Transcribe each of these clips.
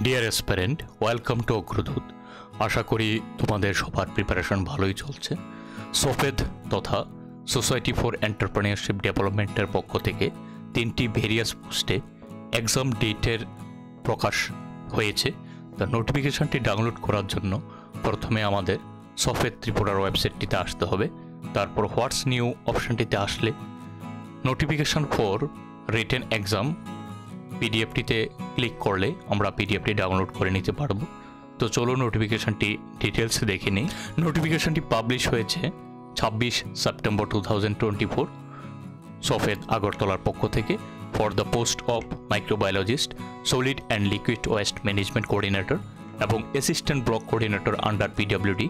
Deer aspirant, welcome to Agradoot. আশা করি তোমাদের সবার প্রিপারেশন ভালোই চলছে। সফেদ তথা সোসাইটি ফর এন্টারপ্রেনিয়রশিপ ডেভেলপমেন্টের পক্ষ থেকে 3টি ভেরিয়াস পোস্টে এক্সাম ডেটের প্রকাশ হয়েছে। তা নোটিফিকেশনটি ডাউনলোড করার জন্য প্রথমে আমাদের সফেদ ত্রিপুরার ওয়েবসাইটটিতে আসতে হবে। তারপর হোয়াটস নিউ অপশানটিতে আসলে নোটিফিকেশন ফর রিটেন এক্সাম পিডিএফটিতে ক্লিক করলে আমরা পিডিএফটি ডাউনলোড করে নিতে পারবো। তো চলো নোটিফিকেশনটি ডিটেলস দেখে নিই। নোটিফিকেশনটি পাবলিশ হয়েছে 26 সেপ্টেম্বর 2024 সফেদ আগরতলার পক্ষ থেকে for the post of microbiologist, solid and liquid waste management coordinator এবং assistant block coordinator under PWD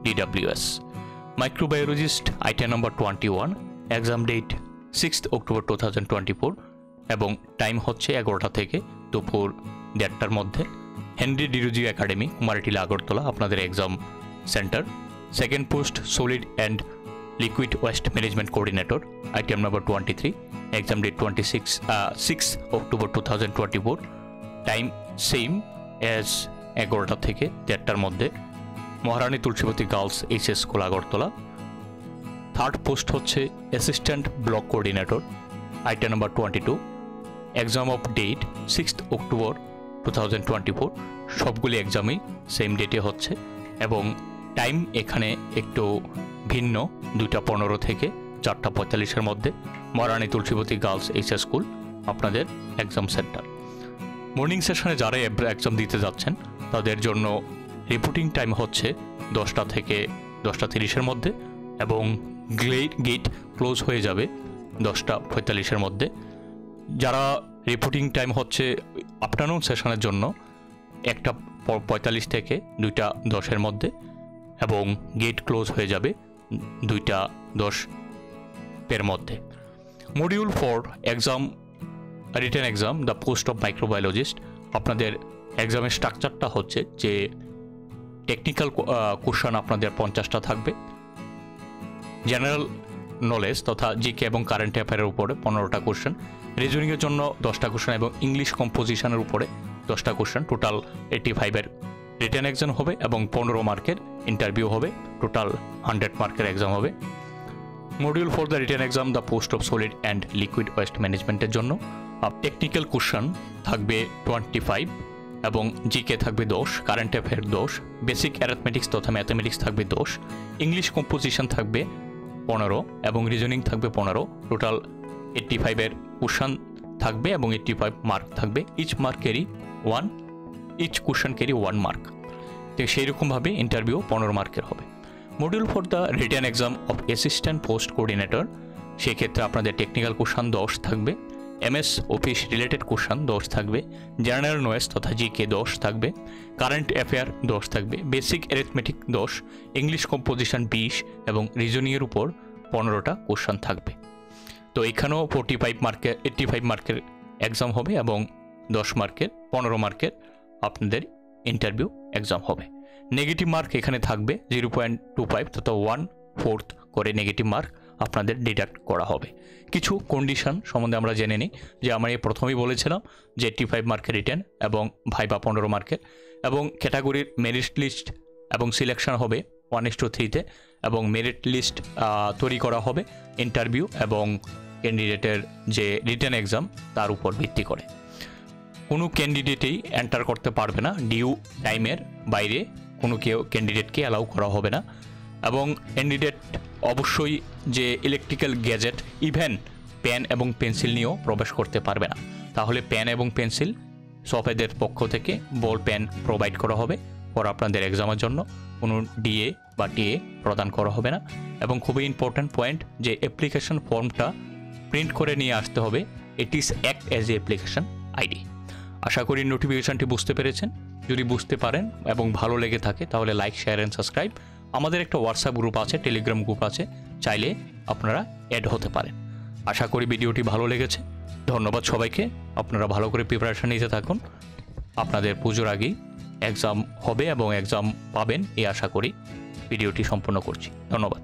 DWS। Microbiologist item number 21, exam date 6 October 2024 এবং টাইম হচ্ছে 11টা থেকে দুপুর 1:30টার মধ্যে। Henry Derozio academy, Kumartila, Agartala আপনাদের exam centre. Second post solid and liquid waste management coordinator item number 23, exam date 6 October 2024, time same as 11টা থেকে 1:30টার মধ্যে। মহারানী Tulsibati girls HS school, Agartala. Third post হচ্ছে assistant block coordinator item number 22, exam of date 6 October 2024। সবগুলি এক্সামই same ডেটে হচ্ছে এবং time এখানে একটু ভিন্ন, 2:15 থেকে 4:45-এর মধ্যে। মহারানী তুলসীবতী গার্লস এইচএস স্কুল আপনাদের এক্সাম সেন্টার। মর্নিং সেশনে যারা এক্সাম দিতে যাচ্ছেন তাদের জন্য রিপোর্টিং টাইম হচ্ছে 10টা থেকে 10:30-এর মধ্যে এবং গেট ক্লোজ হয়ে যাবে 10:45-এর মধ্যে। যারা রিপোর্টিং টাইম হচ্ছে আফটারনুন সেশনের জন্য 1:45 থেকে 2:10-এর মধ্যে এবং গেট ক্লোজ হয়ে যাবে 2:10-এর মধ্যে। Module for exam written exam the post of microbiologist, আপনাদের এক্সামের স্ট্রাকচারটা হচ্ছে যে টেকনিক্যাল কোশ্চেন আপনাদের 50টা থাকবে, জেনারেল নলেজ তথা জিকে এবং কারেন্ট অ্যাফেয়ারের উপরে 15টা কোশ্চেন, রিজনিংয়ের জন্য 10টা কোশ্চেন এবং ইংলিশ কম্পোজিশনের উপরে 10টা কোশ্চেন। টোটাল 85-এর রিটেন এক্সাম হবে এবং 15 মার্কের ইন্টারভিউ হবে। টোটাল 100 মার্কের এক্সাম হবে। Module for the written exam the post of solid and liquid West ম্যানেজমেন্টের জন্য টেকনিক্যাল কোশ্চেন থাকবে 25 এবং জিকে থাকবে 10, কারেন্ট অ্যাফেয়ার 10, বেসিক অ্যারিথমেটিক্স তথা ম্যাথামেটিক্স থাকবে 10, ইংলিশ কম্পোজিশন থাকবে 15 এবং রিজনিং থাকবে 15। টোটাল 85-এর কোশ্চেন থাকবে এবং 85 মার্ক থাকবে। Each question carry 1 mark. তো সেই রকমভাবে ইন্টারভিউ 15 মার্কের হবে। Module for the written exam of assistant post coordinator, সেক্ষেত্রে আপনাদের টেকনিক্যাল কোশ্চেন 10 থাকবে, এমএস অফিস রিলেটেড কোশ্চেন 10 থাকবে, জেনারেল নলেজ তথা জিকে 10 থাকবে, কারেন্ট অ্যাফেয়ার 10 থাকবে, বেসিক অ্যারিথমেটিক 10, ইংলিশ কম্পোজিশন 20 এবং রিজনিংয়ের উপর 15টা কোশ্চেন থাকবে। তো এখানেও 85 মার্কের এক্সাম হবে এবং 15 মার্কের আপনাদের ইন্টারভিউ এক্সাম হবে। নেগেটিভ মার্ক এখানে থাকবে 0.25 তথা 1/4 করে নেগেটিভ মার্ক আপনাদের ডিডাক্ট করা হবে। কিছু কন্ডিশন সম্বন্ধে আমরা জেনে নিই। যে আমরা প্রথমেই বলেছিলাম যে 85 মার্কের রিটেন এবং ভাইবা 15 মার্কের এবং ক্যাটাগরির মেরিট লিস্ট এবং সিলেকশন হবে 1:3-তে এবং মেরিট লিস্ট তৈরি করা হবে ইন্টারভিউ এবং ক্যান্ডিডেটের যে রিটেন এক্সাম তার উপর ভিত্তি করে। কোনো ক্যান্ডিডেটই এন্টার করতে পারবে না, ডিউ টাইমের বাইরে কোনো ক্যান্ডিডেটকে অ্যালাউ করা হবে না এবং ক্যান্ডিডেট অবশ্যই যে ইলেকট্রিক্যাল গ্যাজেট ইভেন পেন এবং পেন্সিল নিয়েও প্রবেশ করতে পারবে না। তাহলে পেন এবং পেন্সিল সফেদের পক্ষ থেকে বল পেন প্রোভাইড করা হবে পর আপনাদের এক্সামের জন্য। কোনো ডিএ বা টিএ প্রদান করা হবে না এবং খুবই ইম্পর্ট্যান্ট পয়েন্ট যে অ্যাপ্লিকেশন ফর্মটা প্রিন্ট করে নিয়ে আসতে হবে। It is act as a application ID. আশা করি নোটিফিকেশনটি বুঝতে পেরেছেন। যদি বুঝতে পারেন এবং ভালো লেগে থাকে তাহলে লাইক, শেয়ার অ্যান্ড সাবস্ক্রাইব। আমাদের একটা হোয়াটসঅ্যাপ গ্রুপ আছে, টেলিগ্রাম গ্রুপ আছে, চাইলে আপনারা অ্যাড হতে পারেন। আশা করি ভিডিওটি ভালো লেগেছে। ধন্যবাদ সবাইকে। আপনারা ভালো করে প্রিপারেশন নিতে থাকুন। আপনাদের পুজোর আগেই এক্সাম হবে এবং এক্সাম পাবেন এই আশা করি ভিডিওটি সম্পূর্ণ করছি। ধন্যবাদ।